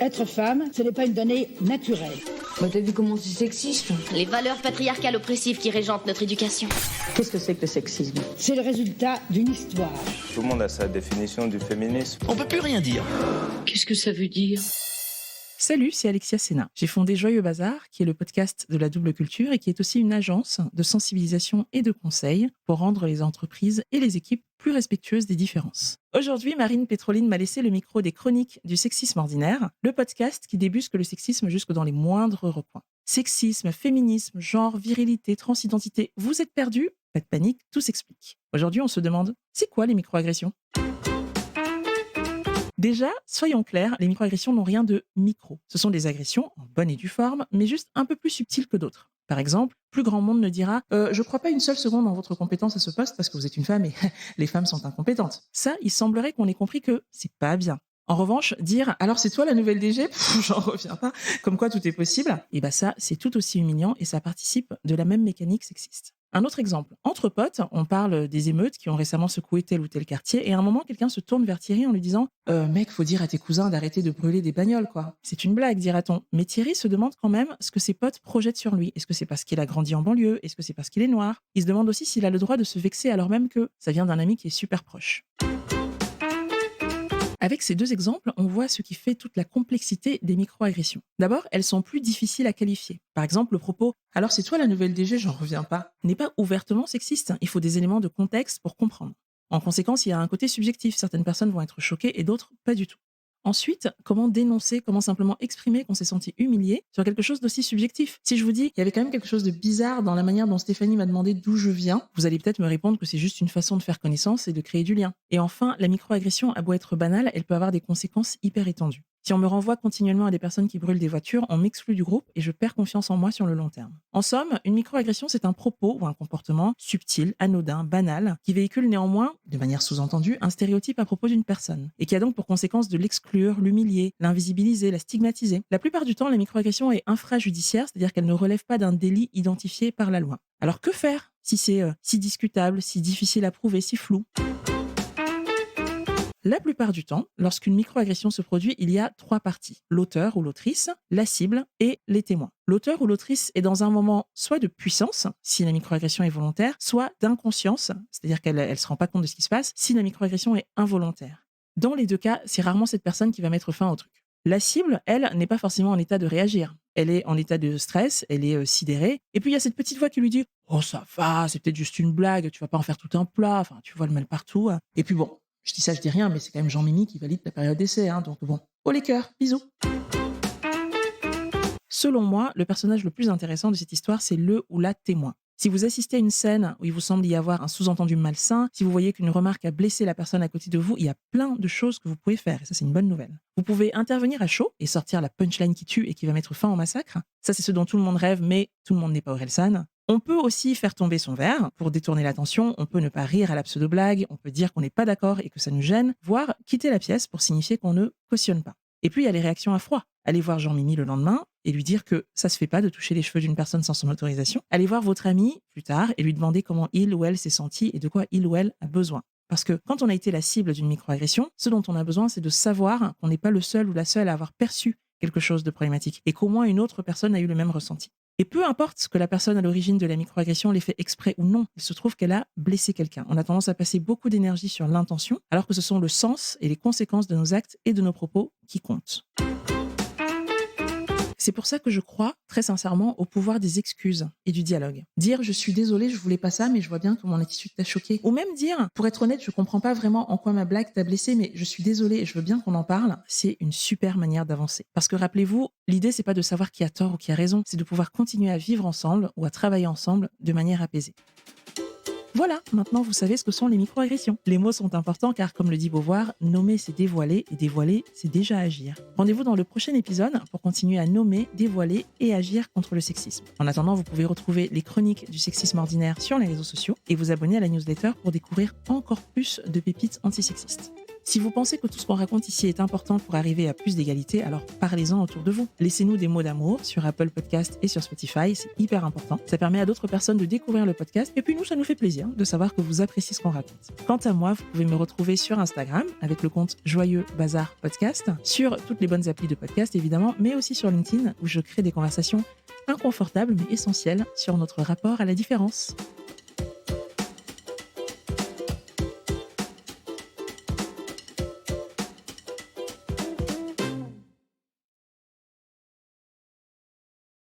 Être femme, ce n'est pas une donnée naturelle. T'as vu comment c'est sexiste ? Les valeurs patriarcales oppressives qui régentent notre éducation. Qu'est-ce que c'est que le sexisme ? C'est le résultat d'une histoire. Tout le monde a sa définition du féminisme. On peut plus rien dire. Qu'est-ce que ça veut dire ? Salut, c'est Alexia Sénat. J'ai fondé Joyeux Bazar, qui est le podcast de la double culture et qui est aussi une agence de sensibilisation et de conseil pour rendre les entreprises et les équipes plus respectueuses des différences. Aujourd'hui, Marine Pétroline m'a laissé le micro des Chroniques du sexisme ordinaire, le podcast qui débusque le sexisme jusque dans les moindres recoins. Sexisme, féminisme, genre, virilité, transidentité, vous êtes perdus ? Pas de panique, tout s'explique. Aujourd'hui, on se demande, c'est quoi les microagressions ? Déjà, soyons clairs, les microagressions n'ont rien de micro. Ce sont des agressions en bonne et due forme, mais juste un peu plus subtiles que d'autres. Par exemple, plus grand monde ne dira « Je crois pas une seule seconde en votre compétence à ce poste parce que vous êtes une femme et les femmes sont incompétentes ». Ça, il semblerait qu'on ait compris que c'est pas bien. En revanche, dire « Alors c'est toi la nouvelle DG ?» J'en reviens pas. Comme quoi tout est possible. Et ça, c'est tout aussi humiliant et ça participe de la même mécanique sexiste. Un autre exemple. Entre potes, on parle des émeutes qui ont récemment secoué tel ou tel quartier et à un moment, quelqu'un se tourne vers Thierry en lui disant « Mec, faut dire à tes cousins d'arrêter de brûler des bagnoles, quoi. » C'est une blague, dira-t-on. Mais Thierry se demande quand même ce que ses potes projettent sur lui. Est-ce que c'est parce qu'il a grandi en banlieue ? Est-ce que c'est parce qu'il est noir ? Il se demande aussi s'il a le droit de se vexer alors même que ça vient d'un ami qui est super proche. Avec ces deux exemples, on voit ce qui fait toute la complexité des microagressions. D'abord, elles sont plus difficiles à qualifier. Par exemple, le propos « Alors c'est toi la nouvelle DG, j'en reviens pas » n'est pas ouvertement sexiste. Il faut des éléments de contexte pour comprendre. En conséquence, il y a un côté subjectif. Certaines personnes vont être choquées et d'autres pas du tout. Ensuite, comment dénoncer, comment simplement exprimer qu'on s'est senti humilié sur quelque chose d'aussi subjectif. Si je vous dis, il y avait quand même quelque chose de bizarre dans la manière dont Stéphanie m'a demandé d'où je viens, vous allez peut-être me répondre que c'est juste une façon de faire connaissance et de créer du lien. Et enfin, la microagression a beau être banale, elle peut avoir des conséquences hyper étendues. Si on me renvoie continuellement à des personnes qui brûlent des voitures, on m'exclut du groupe et je perds confiance en moi sur le long terme. En somme, une microagression, c'est un propos ou un comportement subtil, anodin, banal, qui véhicule néanmoins, de manière sous-entendue, un stéréotype à propos d'une personne et qui a donc pour conséquence de l'exclure, l'humilier, l'invisibiliser, la stigmatiser. La plupart du temps, la microagression est infrajudiciaire, c'est-à-dire qu'elle ne relève pas d'un délit identifié par la loi. Alors que faire si c'est si discutable, si difficile à prouver, si flou ? La plupart du temps, lorsqu'une microagression se produit, il y a 3 parties. L'auteur ou l'autrice, la cible et les témoins. L'auteur ou l'autrice est dans un moment soit de puissance, si la microagression est volontaire, soit d'inconscience, c'est-à-dire qu'elle ne se rend pas compte de ce qui se passe, si la microagression est involontaire. Dans les deux cas, c'est rarement cette personne qui va mettre fin au truc. La cible, elle, n'est pas forcément en état de réagir. Elle est en état de stress, elle est sidérée. Et puis il y a cette petite voix qui lui dit « Oh ça va, c'est peut-être juste une blague, tu vas pas en faire tout un plat, enfin tu vois le mal partout. » Et puis bon, je dis ça, je dis rien, mais c'est quand même Jean-Mimi qui valide la période d'essai, donc bon. Oh les cœurs, bisous. Selon moi, le personnage le plus intéressant de cette histoire, c'est le ou la témoin. Si vous assistez à une scène où il vous semble y avoir un sous-entendu malsain, si vous voyez qu'une remarque a blessé la personne à côté de vous, il y a plein de choses que vous pouvez faire, et ça c'est une bonne nouvelle. Vous pouvez intervenir à chaud et sortir la punchline qui tue et qui va mettre fin au massacre. Ça c'est ce dont tout le monde rêve, mais tout le monde n'est pas Orelsan. On peut aussi faire tomber son verre pour détourner l'attention, on peut ne pas rire à la pseudo-blague, on peut dire qu'on n'est pas d'accord et que ça nous gêne, voire quitter la pièce pour signifier qu'on ne cautionne pas. Et puis il y a les réactions à froid. Allez voir Jean-Mimi le lendemain et lui dire que ça se fait pas de toucher les cheveux d'une personne sans son autorisation. Allez voir votre ami plus tard et lui demander comment il ou elle s'est senti et de quoi il ou elle a besoin. Parce que quand on a été la cible d'une microagression, ce dont on a besoin, c'est de savoir qu'on n'est pas le seul ou la seule à avoir perçu quelque chose de problématique et qu'au moins une autre personne a eu le même ressenti. Et peu importe ce que la personne à l'origine de la microagression l'ait fait exprès ou non, il se trouve qu'elle a blessé quelqu'un. On a tendance à passer beaucoup d'énergie sur l'intention, alors que ce sont le sens et les conséquences de nos actes et de nos propos qui comptent. C'est pour ça que je crois, très sincèrement, au pouvoir des excuses et du dialogue. Dire « je suis désolée, je voulais pas ça, mais je vois bien que mon attitude t'a choqué ». Ou même dire « pour être honnête, je comprends pas vraiment en quoi ma blague t'a blessé, mais je suis désolée et je veux bien qu'on en parle ». C'est une super manière d'avancer. Parce que rappelez-vous, l'idée c'est pas de savoir qui a tort ou qui a raison, c'est de pouvoir continuer à vivre ensemble ou à travailler ensemble de manière apaisée. Voilà, maintenant vous savez ce que sont les microagressions. Les mots sont importants car, comme le dit Beauvoir, nommer c'est dévoiler et dévoiler c'est déjà agir. Rendez-vous dans le prochain épisode pour continuer à nommer, dévoiler et agir contre le sexisme. En attendant, vous pouvez retrouver les chroniques du sexisme ordinaire sur les réseaux sociaux et vous abonner à la newsletter pour découvrir encore plus de pépites antisexistes. Si vous pensez que tout ce qu'on raconte ici est important pour arriver à plus d'égalité, alors parlez-en autour de vous. Laissez-nous des mots d'amour sur Apple Podcast et sur Spotify, c'est hyper important. Ça permet à d'autres personnes de découvrir le podcast et puis nous, ça nous fait plaisir de savoir que vous appréciez ce qu'on raconte. Quant à moi, vous pouvez me retrouver sur Instagram avec le compte Joyeux Bazar Podcast, sur toutes les bonnes applis de podcast évidemment, mais aussi sur LinkedIn où je crée des conversations inconfortables mais essentielles sur notre rapport à la différence.